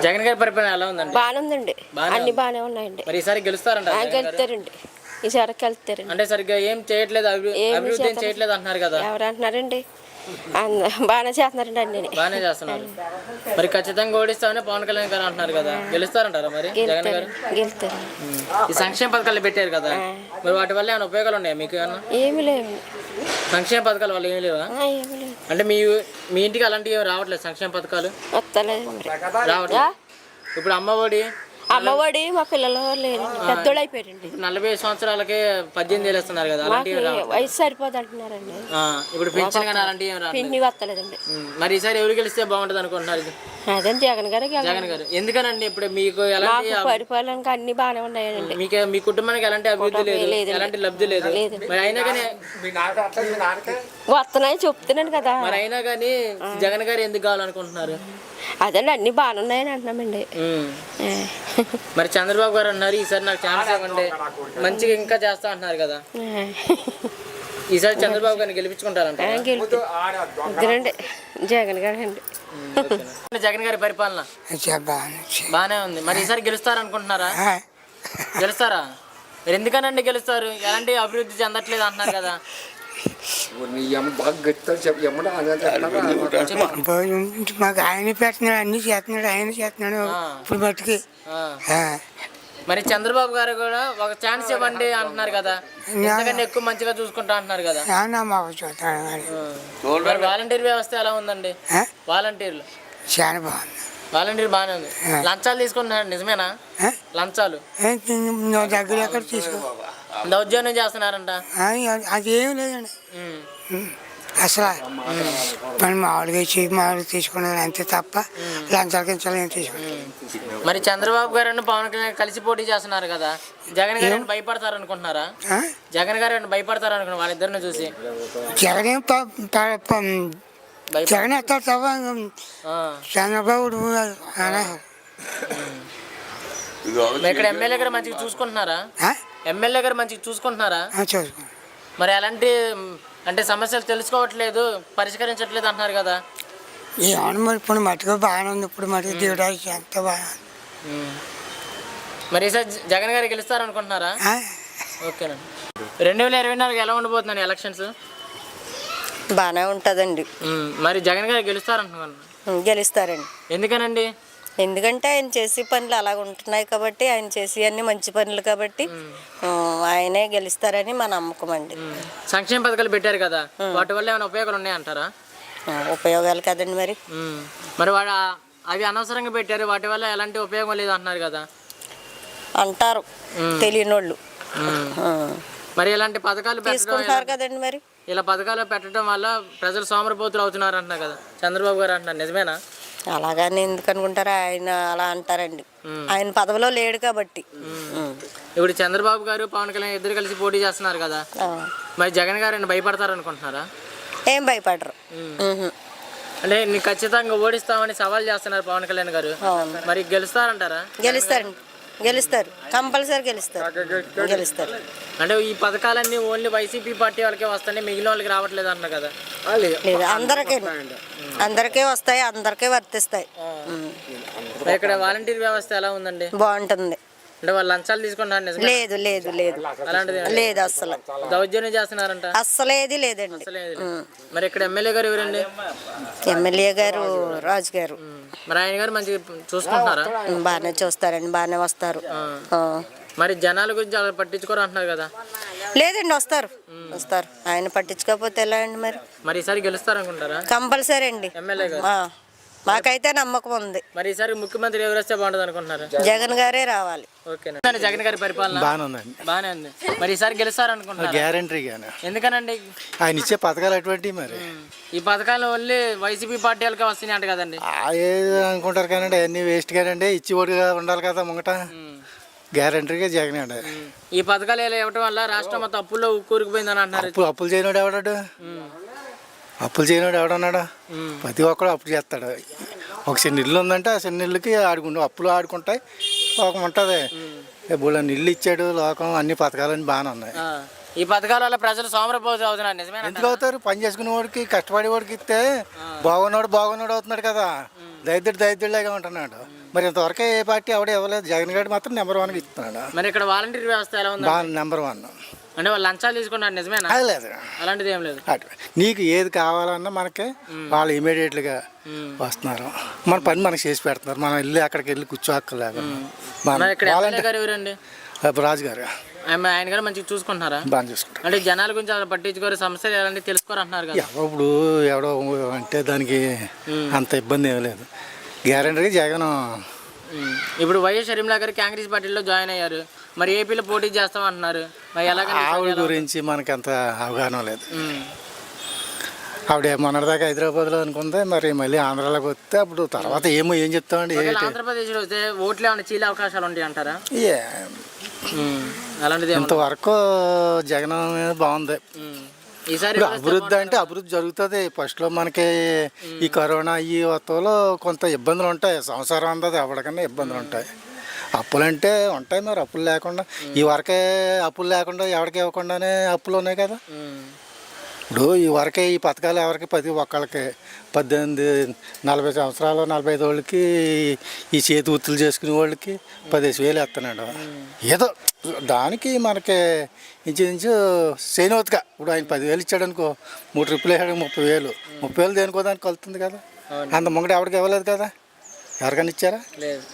జగన్ గారి పరిపాలన ఎలా ఉందండి? బాగానే ఉందండి, అన్ని బాగానే ఉన్నాయండి. మరి ఈసారి గెలుస్తారంట? గెలుస్తారండి, ఈసారి వెళ్తారండి. అంటే సరిగ్గా ఏం చేయట్లేదు, అభివృద్ధి ఏం చేయట్లేదు అంటున్నారు కదా. ఎవరు అంటున్నారండి? బాగానే చేస్తున్నారండి, అన్ని బాగానే చేస్తున్నారు. మరి ఖచ్చితంగా ఓడిస్తామని పవన్ కళ్యాణ్ గారు అంటున్నారు కదా, గెలుస్తారంటారా మరి జగన్ గారు? గెలుస్తారు. ఈ సంక్షేమ పథకాలు పెట్టారు కదా, మరి వాటి వల్ల ఏమైనా ఉపయోగాలు ఉన్నాయా మీకు? ఏమన్నా ఏమి లేవు. సంక్షేమ పథకాల వల్ల ఏమి లేవా? ఏమి లేవు. అంటే మీ ఇంటికి అలాంటివి ఏమి రావట్లేదు సంక్షేమ పథకాలు? వస్తలేదు రావట్లేదు. ఇప్పుడు అమ్మఒడి మా పిల్లలు లేరండి, పెద్దోళ్ళు అయిపోయారండి. 40 సంవత్సరాలకే 18,000 ఇస్తున్నారు కదా, వయసు సరిపోదు అంటున్నారండి. ఇప్పుడు పెన్షన్ కానీ అలాంటివి ఏమి రావట్లేదు. పిండి వస్తలేదండి. మరి ఈసారి ఎవరు గెలిస్తే బాగుంటుంది అనుకుంటున్నారు? అదే జగన్ గారు. జగన్ గారు ఎందుకనండి? ఇప్పుడు మీకు ఎలాంటి పరిపాలనకి అన్ని బాగానే ఉన్నాయండి. మీ కుటుంబానికి ఎలాంటి అభివృద్ధి లేదు, ఎలాంటి లబ్ధి లేదు. మరి అయినా కానీ వస్తున్నాయి చెప్తున్నాను కదా. మరి అయినా కానీ జగన్ గారు ఎందుకు కావాలనుకుంటున్నారు? అదండి అన్ని బాగానే ఉన్నాయని అంటున్నామండి. మరి చంద్రబాబు గారు అన్నారు ఈసారి నాకు ఛాన్స్ ఇవ్వండి, మంచిగా ఇంకా చేస్తా అంటున్నారు కదా. ఈసారి చంద్రబాబు గారిని గెలిపించుకుంటారంట? వద్దునండి, జగన్ గారు అండి. జగన్ గారి పరిపాలన బాగానే ఉంది. మరి ఈసారి గెలుస్తారనుకుంటున్నారా? గెలుస్తారా? మరి ఎందుకనండి గెలుస్తారు? ఎలాంటి అభివృద్ధి చెందట్లేదు అంటున్నారు కదా. మాకు ఆయన పెట్టినాడు, అన్ని చేస్తున్నాడు, ఆయన చేస్తున్నాడు ఇప్పుడు మట్టుకి. మరి చంద్రబాబు గారు కూడా ఒక ఛాన్స్ ఇవ్వండి అంటున్నారు కదా, ఎందుకంటే ఎక్కువ మంచిగా చూసుకుంటా అంటున్నారు కదా. మరి వాలంటీర్ వ్యవస్థ ఎలా ఉందండి? వాలంటీర్లు చాలా బాగుంది. వాలంటీర్ బాగానే ఉంది. లంచాలు తీసుకుంటున్నారు నిజమేనా? లంచాలు దగ్గర ఎక్కడ తీసుకో దౌర్జన్యం చేస్తున్నారంట. అదేం లేదండి అసలు. మనం మామూలుగా తీసుకున్నారు అంతే తప్ప లంచాలు కించాలు ఏం తీసుకున్నారు. మరి చంద్రబాబు గారు పవన్ కళ్యాణ్ కలిసి పోటీ చేస్తున్నారు కదా, జగన్ గారు భయపడతారు అనుకుంటున్నారా? జగన్ గారు భయపడతారు అనుకున్నారు వాళ్ళిద్దరిని చూసి? జగన్ ఎత్తాడు తప్ప చంద్రబాబు ఇక్కడ ఎమ్మెల్యే గారు మంచిగా చూసుకుంటున్నారా? ఎమ్మెల్యే గారు మంచిగా చూసుకుంటున్నారా? మరి అలాంటి అంటే సమస్యలు తెలుసుకోవట్లేదు, పరిష్కరించట్లేదు అంటున్నారు కదా. ఏమన్నా మరి ఇప్పుడు మటుకు బాగానే ఉంది, ఇప్పుడు మటుకు దేవుడా ఎంత బాగా. మరి ఈసారి జగన్ గారు గెలుస్తారనుకుంటున్నారా? ఓకేనండి. 2024 ఎలా ఉండబోతున్నాను ఎలక్షన్స్? బాగానే ఉంటుందండి. మరి జగన్ గారు గెలుస్తారనుకుంటున్నాను? గెలుస్తారండి. ఎందుకనండి? ఎందుకంటే ఆయన చేసే పనులు అలాగ ఉంటున్నాయి కాబట్టి, ఆయన చేసే అన్ని మంచి పనులు కాబట్టి ఆయనే గెలుస్తారని మా నమ్మకం అండి. సంక్షేమ పథకాలు పెట్టారు కదా, వాటి వల్ల ఏమైనా ఉపయోగాలు ఉన్నాయంటారా? ఉపయోగాలు కదండి మరి. మరి అవి అనవసరంగా పెట్టారు, వాటి వల్ల ఎలాంటి ఉపయోగం లేదు అంటున్నారు కదా. అంటారు తెలియని వాళ్ళు. మరి ఇలాంటి పథకాలు తీసుకుంటారు కదండి. మరి ఇలా పథకాలు పెట్టడం వల్ల ప్రజలు సోమరిపోతులు అవుతున్నారు అంటున్నారు కదా, చంద్రబాబు గారు అంటున్నారు, నిజమేనా? అలాగని ఎందుకు అనుకుంటారా? ఆయన అలా అంటారండి, ఆయన పదవిలో లేడు కాబట్టి. ఇప్పుడు చంద్రబాబు గారు పవన్ కళ్యాణ్ ఇద్దరు కలిసి పోటీ చేస్తున్నారు కదా, మరి జగన్ గారు భయపడతారు అనుకుంటున్నారా? ఏం భయపడరు. అంటే నీకు ఖచ్చితంగా ఓడిస్తామని సవాల్ చేస్తున్నారు పవన్ కళ్యాణ్ గారు, మరి గెలుస్తారంటారా? గెలుస్తారండి, గెలుస్తారు, కంపల్సరీ గెలుస్తారు. అంటే ఈ పథకాలన్నీ ఓన్లీ వైసీపీ పార్టీ వాళ్ళకే వస్తాయి, మిగిలిన వాళ్ళకి రావట్లేదు అన్న కదా. లేదు, అందరికీ వస్తాయి, అందరికీ వర్తిస్తాయి. ఇక్కడ వాలంటీర్ వ్యవస్థ ఎలా ఉందండి? బాగుంటుంది. అంటే వాళ్ళు లంచాలు తీసుకుంటారు? లేదు లేదు లేదు, అలాంటిది లేదు. అస్సలు దౌర్జన్యం చేస్తున్నారంట? అస్సలేది లేదండి. మరి ఇక్కడ ఎమ్మెల్యే గారు ఎవరండి? ఎమ్మెల్యే గారు రాజు గారు. మరి ఆయన గారు మంచిగా చూసుకుంటున్నారా? బాగానే చూస్తారండి, బాగానే వస్తారు. మరి జనాల గురించి అలా పట్టించుకోరు అంటున్నారు కదా. లేదండి, వస్తారు. ఆయన పట్టించుకోకపోతే ఎలా అండి? మరి ఈసారి గెలుస్తారనుకుంటారా? కంపల్సరీ అండి, ఎమ్మెల్యే గారు. మాకైతే నమ్మకం ఉంది. మరి ఈసారి ముఖ్యమంత్రి ఎవరు వస్తే బాగుంటుంది అనుకుంటున్నారు? జగన్ గారే రావాలి. ఓకేనా. జగన్ గారి పరిపాలన బాగానే ఉంది. మరి ఈసారి గెలుస్తారనుకుంటున్నారు? గ్యారంటీగానే. ఎందుకనండి? ఆయన ఇచ్చే పథకాలు అటువంటి. మరి ఈ పథకాలు ఓన్లీ వైసీపీ పార్టీ వాళ్ళకే వస్తున్నాయి అంట కదండి. ఏది అనుకుంటారు కానండి, అన్ని వేస్ట్ కానండి. ఇచ్చి ఓడిగా ఉండాలి కదా ముంగట. గ్యారంటీగా జగన్ అండి. ఈ పథకాలు ఇవ్వటం వల్ల రాష్ట్రం మొత్తం అప్పుల్లో కూరుకుపోయిందని అంటున్నారు. అప్పులు చేయనోడు ఎవడాడు? అప్పులు చేయనోడు ఎవడన్నాడు? ప్రతి ఒక్కడు అప్పు చేస్తాడు. ఒక చిన్న ఇల్లు ఉందంటే ఆ చిన్న ఇల్లుకి అప్పులు ఆడుకుంటాయి, లోకం ఉంటుంది. ఇప్పుడు ఇల్లు ఇచ్చాడు లోకం, అన్ని పథకాలన్నీ బాగానే ఉన్నాయి. ఈ పథకాల వల్ల ప్రజలు సోమరపోతు అవుతున్నారు, నిజమేనా? ఎందుకు అవుతారు? పని చేసుకునే వాడికి కష్టపడే వాడికి ఇస్తే బాగున్నాడు అవుతున్నాడు కదా. దరిద్రులాగా ఉంటున్నాడు. మరి ఇంతవరకు ఏ పార్టీ ఎవడ ఇవ్వలేదు. జగన్ గారు మాత్రం నెంబర్ 1 ఇస్తున్నాడు. మరి ఇక్కడ వాలంటీర్ వ్యవస్థ ఎలా ఉంది? నెంబర్ 1. అంటే వాళ్ళు లంచాలు తీసుకున్నారు, నిజమేనా? అది లేదు, అలాంటిది ఏం లేదు. నీకు ఏది కావాలన్నా మనకి వాళ్ళు ఇమీడియట్గా వస్తున్నారు. మన పని మనకి చేసి పెడుతున్నారు. మనం వెళ్ళి అక్కడికి వెళ్ళి కూర్చోక్కర్లేదు. మరి ఇక్కడ ఎమ్మెల్యే గారు ఎవరండి? రాజు గారు. ఆయన గారు మంచిగా చూసుకుంటున్నారా? బాగా చూసుకుంటారు. అంటే జనాల గురించి అలా పట్టించుకోరు, సమస్యలు ఎలాంటి తెలుసుకోరు అంటున్నారు కదా. ఇప్పుడు ఎవడో అంటే దానికి అంత ఇబ్బంది ఏం లేదు. గ్యారెంటీగా జగన్. ఇప్పుడు వైఎస్ షర్మిలా గారు కాంగ్రెస్ పార్టీలో జాయిన్ అయ్యారు. మరి ఏపీలో పోటీ చేస్తామంటున్నారు. మరి ఆవిడ గురించి మనకి అంత అవగాహన లేదు. ఆవిడ మొన్నటిదాకా హైదరాబాద్లో అనుకుంది. మరి మళ్ళీ ఆంధ్రాలోకి వస్తే అప్పుడు తర్వాత ఏం చెప్తామండి. ఆంధ్రప్రదేశ్లో వస్తే ఓట్లు ఏమైనా చీలే అవకాశాలు ఉంటాయి అంటారా? అలాంటిది ఇంతవరకు జగన్ బాగుంది. ఈసారి అభివృద్ధి అంటే అభివృద్ధి జరుగుతుంది. ఫస్ట్లో మనకి ఈ కరోనా ఈ వత్తులో కొంత ఇబ్బందులు ఉంటాయి. సంవత్సరం అందది ఎవరికన్నా ఇబ్బందులు ఉంటాయి. అప్పులంటే ఉంటాయి. మరి అప్పులు లేకుండా ఈ వరకే అప్పులు లేకుండా ఎవరికి ఇవ్వకుండానే అప్పులు ఉన్నాయి కదా. ఇప్పుడు ఈ వరకే ఈ పథకాలు ఎవరికి ప్రతి ఒక్కళ్ళకి 18-40 సంవత్సరాలు 45 వాళ్ళకి ఈ చేతి వృత్తులు చేసుకునే వాళ్ళకి 15,000 ఇస్తున్నాడు. ఏదో దానికి మనకి ఇంచుమించు చేయనవుతుగా. ఇప్పుడు ఆయన 10,000 ఇచ్చాడు అనుకో, 3 ట్రిప్పులు వేసాడు 30,000. 30,000 దేనికో దానికి కలుతుంది కదా. అంత ముంగడు ఎవరికి ఇవ్వలేదు కదా. ఎవరికైనా ఇచ్చారా? లేదు.